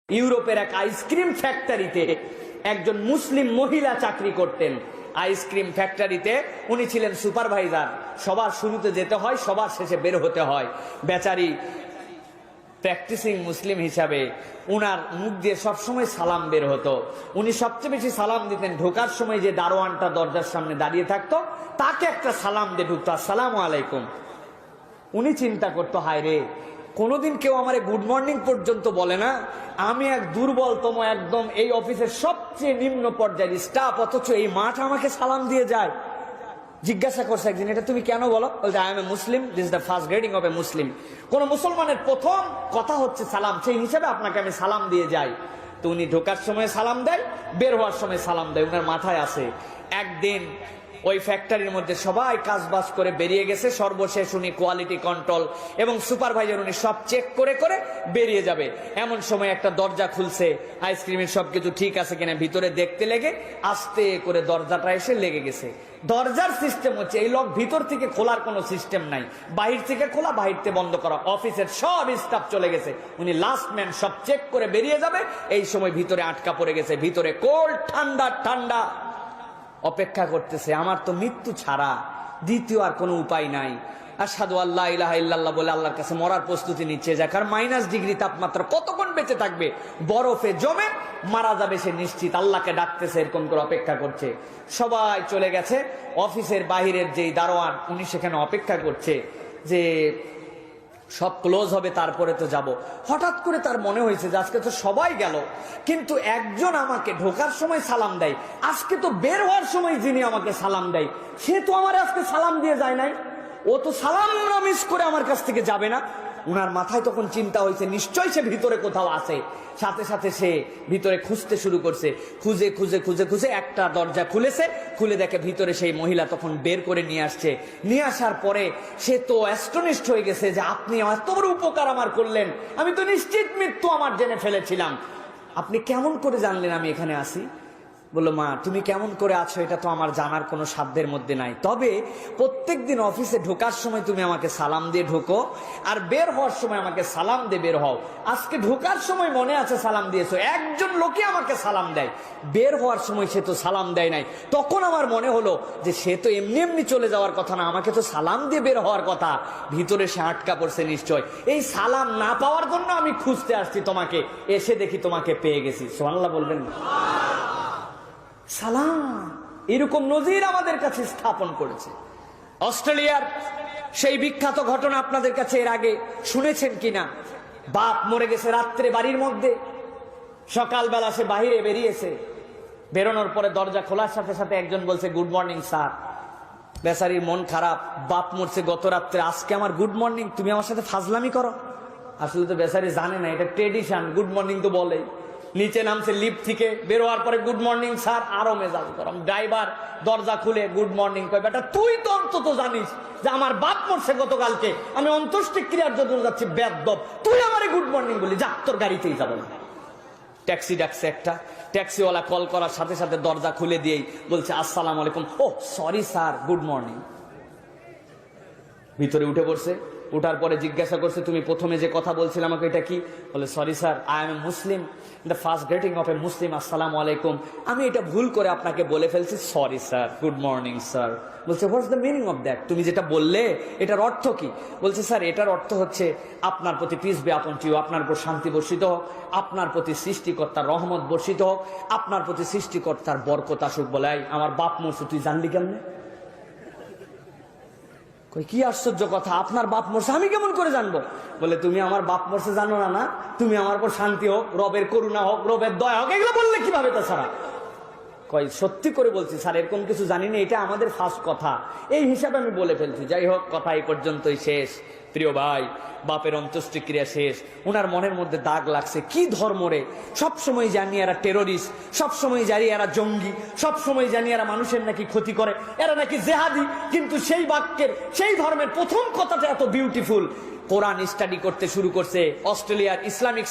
ইউরোপের এক আইসক্রিম ফ্যাক্টরিতে একজন মুসলিম মহিলা চাকরি করতেন। আইসক্রিম ফ্যাক্টরিতে উনি ছিলেন সুপারভাইজার। সবার শুরুতে যেতে হয়, সবার শেষে বের হতে হয়। বেচারি প্র্যাকটিসিং মুসলিম হিসাবে উনার মুখ দিয়ে সবসময় সালাম বের হতো। উনি সবচেয়ে বেশি সালাম দিতেন ঢোকার সময় যে দারোয়ানটা দরজার সামনে দাঁড়িয়ে থাকতো তাকে একটা সালাম দিয়ে ঢুকতো, আসসালামু আলাইকুম। উনি চিন্তা করতো, হায় রে, কোনোদিন কেউ আমারে গুড মর্নিং পর্যন্ত বলে না, আমি এক দুর্বলতম একদম এই অফিসের সবচেয়ে নিম্ন পর্যায়ের স্টাফ, অথচ এই মাঠ আমাকে সালাম দিয়ে যায়। জিজ্ঞাসা করছে একদিন, এটা তুমি কেন বলো? বলছে, I am a Muslim, this is the first greeting of a Muslim. কোন মুসলমানের প্রথম কথা হচ্ছে সালাম, সেই হিসাবে আপনাকে আমি সালাম দিয়ে যাই। তো উনি ঢোকার সময় সালাম দেয়, বের হওয়ার সময় সালাম দেয়। উনার মাথায় আছে একদিন ওই ফ্যাক্টরির মধ্যে সবাই কাজ বাজ করে বেরিয়ে গেছে, সর্বশেষ উনি কোয়ালিটি কন্ট্রোল এবং সুপারভাইজার উনি সব চেক করে করে বেরিয়ে যাবে। এমন সময় একটা দরজা খুলছে, আইসক্রিমের সবকিছু ঠিক আছে কিনা ভিতরে দেখতে লেগে আস্তে করে দরজাটা এসে লেগে গেছে। দরজার সিস্টেম হচ্ছে এই লক ভিতর থেকে খোলার কোনো সিস্টেম নাই, বাহির থেকে খোলা, বাহির থেকে বন্ধ করা। অফিসের সব স্টাফ চলে গেছে, উনি লাস্ট ম্যান, সব চেক করে বেরিয়ে যাবে। এই সময় ভিতরে আটকা পড়ে গেছে, ভিতরে কোল্ড ঠান্ডা ঠান্ডা অপেক্ষা করতেছে। আমার তো মৃত্যু ছাড়া দ্বিতীয় আর কোনো উপায় নাই। আশহাদু আল্লা ইলাহা ইল্লাল্লাহ বলে আল্লাহর কাছে মরার প্রস্তুতি নিচ্ছে। যাকার -ডিগ্রি তাপমাত্রা, কতক্ষণ বেঁচে থাকবে, বরফে জমে মারা যাবে সে নিশ্চিত। আল্লাহকে ডাকতেছে, এরকম করে অপেক্ষা করছে। সবাই চলে গেছে, অফিসের বাহিরের যেই দারোয়ান উনি সেখানে অপেক্ষা করছে যে সব ক্লোজ হবে তারপরে তো যাব। হঠাৎ করে তার মনে হয়েছে যে আজকে তো সবাই গেল, কিন্তু একজন আমাকে ঢোকার সময় সালাম দেয়, আজকে তো বের হওয়ার সময় যিনি আমাকে সালাম দেয় সে তো আমার আজকে সালাম দিয়ে যায় নাই, ও তো সালাম না মিস করে আমার কাছ থেকে যাবে না। উনার মাথায় তখন চিন্তা হয়েছে নিশ্চয়ই সে ভিতরে কোথাও আছে। সাথে সাথে সে ভিতরে খুঁজতে শুরু করছে, খুঁজে খুঁজে খুঁজে খুঁজে একটা দরজা খুলেছে, খুলে দেখে ভিতরে সেই মহিলা তখন বের করে নিয়ে আসছে। নিয়ে আসার পরে সে তো অ্যাস্টনিশড হয়ে গেছে যে আপনি এত বড় উপকার আমার করলেন, আমি তো নিশ্চিত মৃত্যু আমার জেনে ফেলেছিলাম, আপনি কেমন করে জানলেন আমি এখানে আসি? বললো, মা তুমি কেমন করে আছো এটা তো আমার জানার কোনো সাধ্যের মধ্যে নাই, তবে প্রত্যেকদিন অফিসে ঢোকার সময় তুমি আমাকে সালাম দিয়ে ঢোকো আর বের হওয়ার সময় আমাকে সালাম দিয়ে বের হও। আজকে ঢোকার সময় মনে আছে সালাম দিয়েছো, একজন লোকে আমাকে সালাম দেয়, বের হওয়ার সময় সে তো সালাম দেয় নাই। তখন আমার মনে হলো যে সে তো এমনি এমনি চলে যাওয়ার কথা না, আমাকে তো সালাম দিয়ে বের হওয়ার কথা। ভিতরে সে আটকা পড়ছে নিশ্চয়, এই সালাম না পাওয়ার জন্য আমি খুঁজতে আসছি তোমাকে, এসে দেখি তোমাকে পেয়ে গেছি। সুবহানাল্লাহ বলবেন না? সালাম এরকম নজির আমাদের কাছে স্থাপন করেছে। অস্ট্রেলিয়ার সেই বিখ্যাত ঘটনা আপনাদের কাছে এর আগে শুনেছেন কিনা? বাপ মরে গেছে রাত্রে বাড়ির মধ্যে, সকালবেলা সে বাহিরে বেরিয়েছে, বেরোনোর পরে দরজা খোলার সাথে সাথে একজন বলছে, গুড মর্নিং স্যার। বেচারির মন খারাপ, বাপ মরছে গত রাত্রে, আজকে আমার গুড মর্নিং, তুমি আমার সাথে ফাজলামি করো। আসলে তো বেচারি জানে না এটা ট্রেডিশন, গুড মর্নিং তো বলেই। নিচে নামছে লিফট থেকে, বেরোয়ার পরে গুড মর্নিং স্যার, আরো মেজাজ গরম। ড্রাইভার দরজা খুলে গুড মর্নিং কয়, বেটা তুই তো অন্তত জানিস যে আমার বাপ মরছে গতকালকে, আমি অন্ত্যেষ্টিক্রিয়ার জন্য যাচ্ছি, বেয়াদব তুই আমারে গুড মর্নিং বলি, যা তোর গাড়িতেই যাবো না। ট্যাক্সি ডাকছে একটা, ট্যাক্সিওয়ালা কল করার সাথে সাথে দরজা খুলে দিয়েই বলছে, আসসালামু আলাইকুম। ও সরি স্যার, গুড মর্নিং। ভিতরে উঠে পড়ছে, উঠার পরে জিজ্ঞাসা করছে, তুমি প্রথমে যে কথা বলছিলে আমাকে এটা কি? বলে, sorry sir, I am a Muslim, the first greeting of a Muslim, আসসালামু আলাইকুম, আমি এটা ভুল করে আপনাকে বলে ফেলছি, sorry sir, good morning sir. বলছে, what's the meaning of that? তুমি যেটা বললে এটার অর্থ কি? বলছে, স্যার এটার অর্থ হচ্ছে আপনার প্রতি peace be upon to you, আপনার উপর শান্তি বর্ষিত হোক, আপনার প্রতি সৃষ্টিকর্তার রহমত বর্ষিত হোক, আপনার প্রতি সৃষ্টিকর্তার বরকত আসুক। বলে, আমার বাপ মরছে তুই জানলি কেমনে? কি আশ্চর্য কথা, আপনার বাপ মরছে আমি কেমন করে জানবো? বলে, তুমি আমার বাপ মরছে জানো না, না তুমি আমার উপর শান্তি হোক, রবের করুণা হোক, রবের দয়া হোক, এগুলো বললে কিভাবে? তাছাড়া কয়, সত্যি করে বলছি স্যার, এরকম কিছু জানি না, এটা আমাদের ফার্স্ট কথা, এই হিসাবে আমি বলে ফেলছি। যাই হোক, কথা এই পর্যন্তই শেষ। প্রিয় ভাই, বাপের অন্ত্যেষ্টিক্রিয়া শেষ, উনার মনের মধ্যে দাগ লাগছে, কি ধর্মরে সবসময় জানি এরা টেরোরিস্ট, সবসময় জানি এরা জঙ্গি, সবসময় জানি এরা মানুষের নাকি ক্ষতি করে, এরা নাকি জেহাদি, কিন্তু সেই বাক্যের সেই ধর্মের প্রথম কথাটা এত বিউটিফুল। কোরআন স্টাডি করতে শুরু করছে অস্ট্রেলিয়ার ইসলামিক